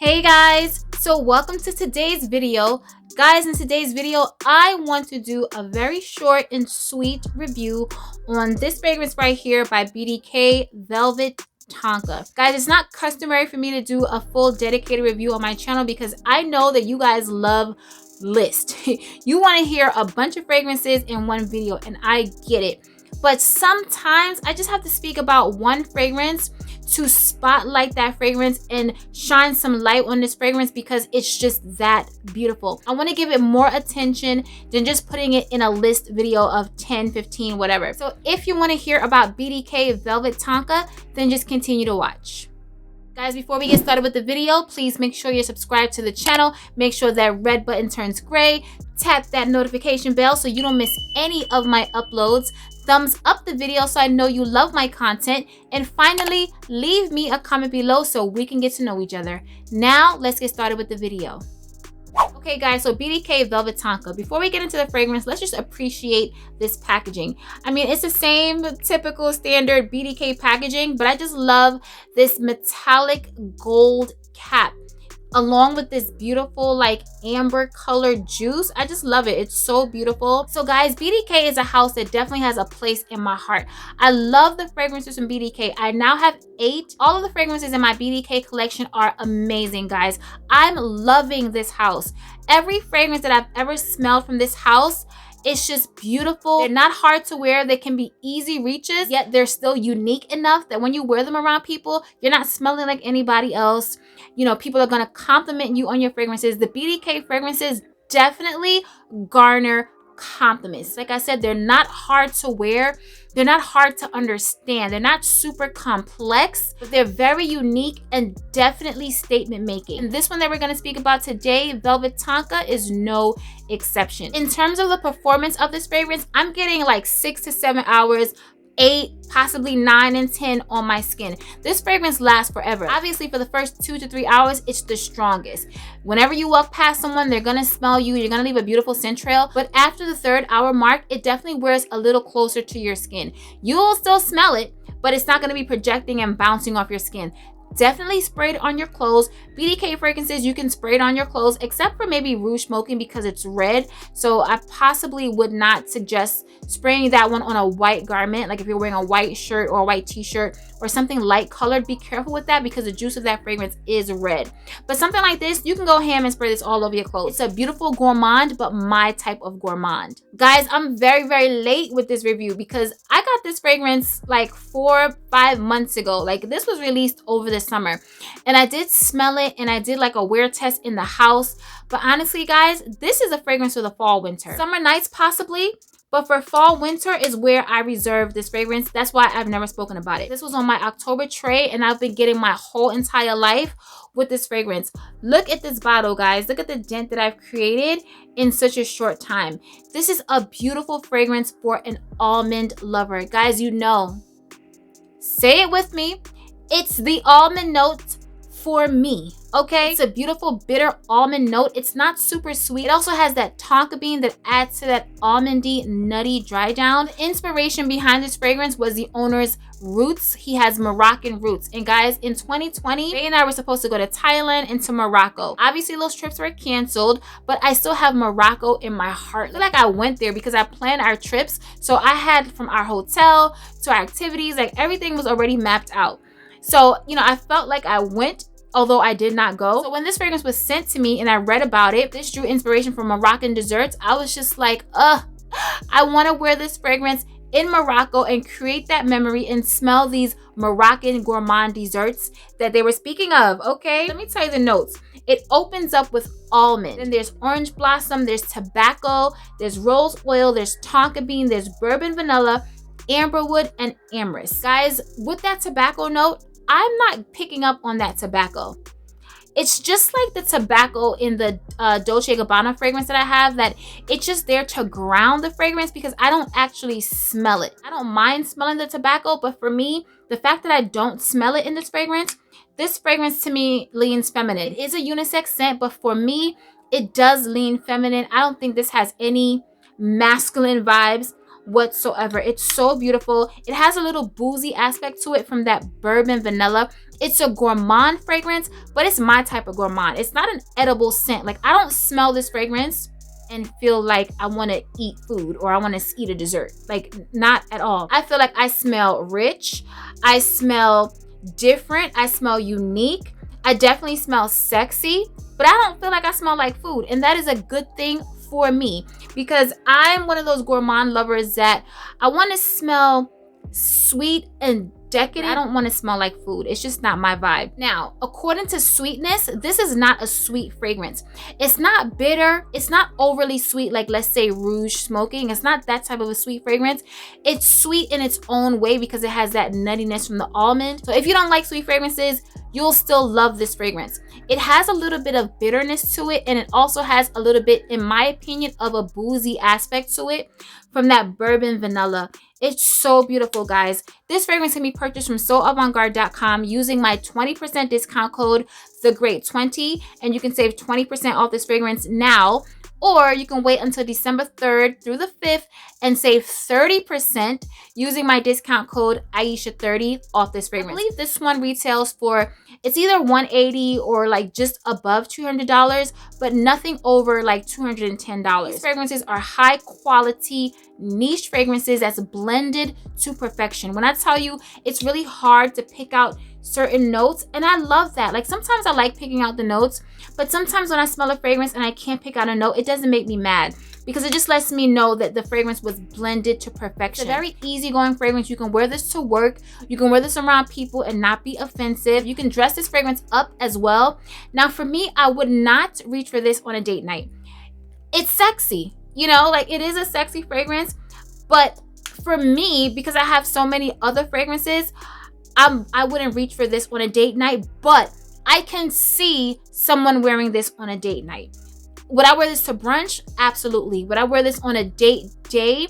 Hey guys, so welcome to today's video. Guys, in today's video, I want to do a very short and sweet review on this fragrance right here by BDK Velvet Tonka. Guys, it's not customary for me to do a full dedicated review on my channel because I know that you guys love list. You want to hear a bunch of fragrances in one video, and I get it. But sometimes I just have to speak about one fragrance to spotlight that fragrance and shine some light on this fragrance because it's just that beautiful. I want to give it more attention than just putting it in a list video of 10, 15, whatever. So if you want to hear about BDK Velvet Tonka, then just continue to watch. Guys, before we get started with the video, please make sure you're subscribed to the channel. Make sure that red button turns gray. Tap that notification bell so you don't miss any of my uploads. Thumbs up the video so I know you love my content. And finally, leave me a comment below so we can get to know each other. Now, let's get started with the video. Okay guys, so BDK Velvet Tonka. Before we get into the fragrance, let's just appreciate this packaging. I mean, it's the same typical standard BDK packaging, but I just love this metallic gold cap along with this beautiful like amber colored juice. I just love it. It's so beautiful. So guys, BDK is a house that definitely has a place in my heart. I love the fragrances from BDK. I now have 8. All of the fragrances in my BDK collection are amazing, guys. I'm loving this house. Every fragrance that I've ever smelled from this house, it's just beautiful. They're not hard to wear. They can be easy reaches, yet they're still unique enough that when you wear them around people, you're not smelling like anybody else. You know, people are gonna compliment you on your fragrances. The BDK fragrances definitely garner compliments. Like I said, they're not hard to wear. They're not hard to understand. They're not super complex, but they're very unique and definitely statement making. And this one that we're going to speak about today, Velvet Tonka, is no exception. In terms of the performance of this fragrance, I'm getting like 6 to 7 hours, 8, possibly 9 and 10 on my skin. This fragrance lasts forever. Obviously, for the first 2 to 3 hours, it's the strongest. Whenever you walk past someone, they're gonna smell you. You're gonna leave a beautiful scent trail. But after the 3rd hour mark, it definitely wears a little closer to your skin. You'll still smell it, but it's not gonna be projecting and bouncing off your skin. Definitely spray it on your clothes. BDK fragrances, you can spray it on your clothes, except for maybe rouge smoking because it's red. So I possibly would not suggest spraying that one on a white garment. Like if you're wearing a white shirt or a white t-shirt or something light colored, be careful with that because the juice of that fragrance is red. But something like this, you can go ham and spray this all over your clothes. It's a beautiful gourmand, but my type of gourmand. Guys, I'm very, very late with this review because I got this fragrance like 4 or 5 months ago. Like this was released over the summer and I did smell it and I did like a wear test in the house. But honestly, guys, this is a fragrance for the fall, winter. Summer nights possibly, but for fall, winter is where I reserve this fragrance. That's why I've never spoken about it. This was on my October tray and I've been getting my whole entire life with this fragrance. Look at this bottle, guys. Look at the dent that I've created in such a short time. This is a beautiful fragrance for an almond lover. Guys, you know, say it with me. It's the almond note for me, okay? It's a beautiful bitter almond note. It's not super sweet. It also has that tonka bean that adds to that almondy, nutty dry down. The inspiration behind this fragrance was the owner's roots. He has Moroccan roots. And guys, in 2020, Faye and I were supposed to go to Thailand and to Morocco. Obviously, those trips were canceled, but I still have Morocco in my heart. I feel like I went there because I planned our trips. So I had from our hotel to our activities, like everything was already mapped out. So, you know, I felt like I went, although I did not go. So when this fragrance was sent to me and I read about it, this drew inspiration from Moroccan desserts. I was just like, I want to wear this fragrance in Morocco and create that memory and smell these Moroccan gourmand desserts that they were speaking of, okay? Let me tell you the notes. It opens up with almond. Then there's orange blossom, there's tobacco, there's rose oil, there's tonka bean, there's bourbon vanilla, amberwood, and amyris. Guys, with that tobacco note, I'm not picking up on that tobacco. It's just like the tobacco in the Dolce & Gabbana fragrance that I have, that it's just there to ground the fragrance because I don't actually smell it. I don't mind smelling the tobacco, but for me, the fact that I don't smell it in this fragrance to me leans feminine. It is a unisex scent, but for me, it does lean feminine. I don't think this has any masculine vibes whatsoever. It's so beautiful. It has a little boozy aspect to it from that bourbon vanilla. It's a gourmand fragrance, but it's my type of gourmand. It's not an edible scent. Like, I don't smell this fragrance and feel like I want to eat food or I want to eat a dessert. Like, not at all. I feel like I smell rich. I smell different. I smell unique. I definitely smell sexy, but I don't feel like I smell like food. And that is a good thing for me, because I'm one of those gourmand lovers that I want to smell sweet and decadent. I don't want to smell like food. It's just not my vibe. Now, according to sweetness, this is not a sweet fragrance. It's not bitter. It's not overly sweet, like, let's say, Rouge Smoking. It's not that type of a sweet fragrance. It's sweet in its own way because it has that nuttiness from the almond. So if you don't like sweet fragrances, you'll still love this fragrance. It has a little bit of bitterness to it, and it also has a little bit, in my opinion, of a boozy aspect to it from that bourbon vanilla. It's so beautiful, guys. This fragrance can be purchased from soavantgarde.com using my 20% discount code, TheGreat20, and you can save 20% off this fragrance now, or you can wait until December 3rd through the 5th and save 30% using my discount code Aisha30 off this fragrance. I believe this one retails for, it's either $180 or like just above $200, but nothing over like $210. These fragrances are high quality niche fragrances that's blended to perfection. When I tell you, it's really hard to pick out certain notes, and I love that. Like, sometimes I like picking out the notes, but sometimes when I smell a fragrance and I can't pick out a note, it doesn't make me mad, because it just lets me know that the fragrance was blended to perfection. It's a very easygoing fragrance. You can wear this to work. You can wear this around people and not be offensive. You can dress this fragrance up as well. Now, for me, I would not reach for this on a date night. It's sexy, you know, like, it is a sexy fragrance, but for me, because I have so many other fragrances, I wouldn't reach for this on a date night, but I can see someone wearing this on a date night. Would I wear this to brunch? Absolutely. Would I wear this on a date day?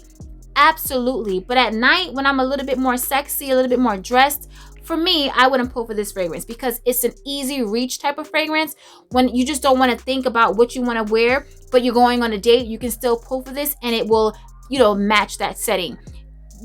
Absolutely. But at night, when I'm a little bit more sexy, a little bit more dressed, for me, I wouldn't pull for this fragrance, because it's an easy reach type of fragrance. When you just don't want to think about what you want to wear, but you're going on a date, you can still pull for this and it will, you know, match that setting.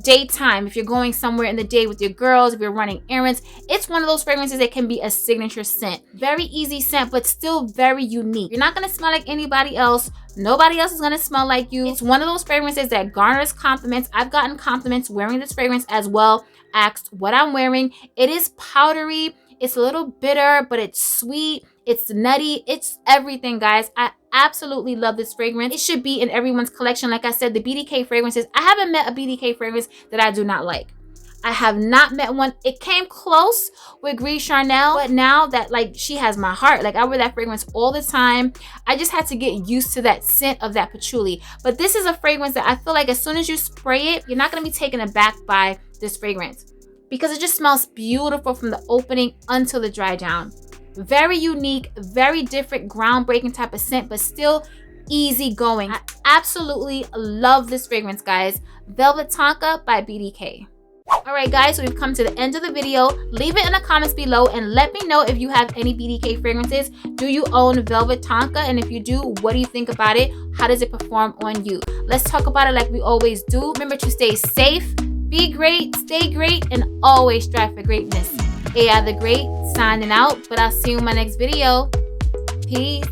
Daytime, if you're going somewhere in the day with your girls, if you're running errands, it's one of those fragrances that can be a signature scent. Very easy scent, but still very unique. You're not going to smell like anybody else. Nobody else is going to smell like you. It's one of those fragrances that garners compliments. I've gotten compliments wearing this fragrance as well. Asked what I'm wearing. It is powdery. It's a little bitter, but it's sweet. It's nutty. It's everything, guys. I absolutely love this fragrance. It should be in everyone's collection. Like I said, the BDK fragrances, I haven't met a BDK fragrance that I do not like. I have not met one. It came close with Gris Charnel, but now that, like, she has my heart. Like, I wear that fragrance all the time. I just had to get used to that scent of that patchouli. But this is a fragrance that I feel like as soon as you spray it, you're not going to be taken aback by this fragrance, because it just smells beautiful from the opening until the dry down. Very unique, very different, groundbreaking type of scent, but still easy going. I absolutely love this fragrance, guys. Velvet Tonka by BDK. All right, guys, so we've come to the end of the video. Leave it in the comments below and let me know if you have any BDK fragrances. Do you own Velvet Tonka? And if you do, what do you think about it? How does it perform on you? Let's talk about it like we always do. Remember to stay safe, be great, stay great, and always strive for greatness. AI the Great signing out, but I'll see you in my next video. Peace.